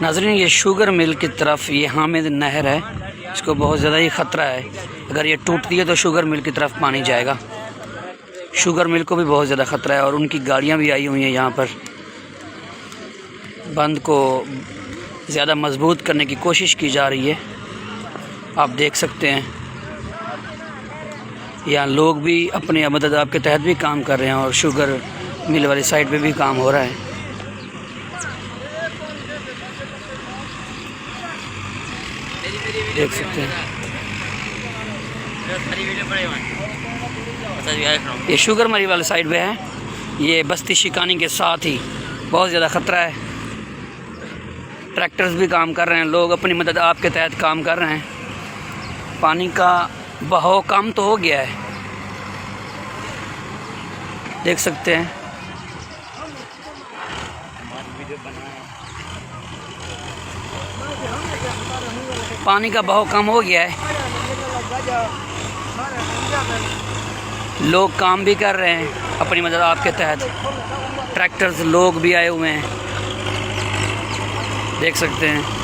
नाज़रीन, ये sugar mill की तरफ ये हामिद नहर है, इसको बहुत ज़्यादा ही ख़तरा है। अगर ये टूटती है तो शुगर मिल की तरफ पानी जाएगा। शुगर मिल को भी बहुत ज़्यादा ख़तरा है और उनकी गाड़ियाँ भी आई हुई हैं यहाँ पर। बंद को ज़्यादा मजबूत करने की कोशिश की जा रही है, आप देख सकते हैं। यहाँ लोग भी अपने मदद आपके तहत भी काम कर रहे हैं और शुगर मिल वाली साइड पे भी काम हो रहा है। देख सकते हैं ये शुगर मरी वाली साइड पे है। ये बस्ती शिकानी के साथ ही बहुत ज़्यादा ख़तरा है। ट्रैक्टर्स भी काम कर रहे हैं, लोग अपनी मदद आपके तहत काम कर रहे हैं। पानी का बहाव कम तो हो गया है, देख सकते हैं। पानी का बहाव कम हो गया है, लोग काम भी कर रहे हैं अपनी मदद आपके तहत। ट्रैक्टर्स लोग भी आए हुए हैं, देख सकते हैं।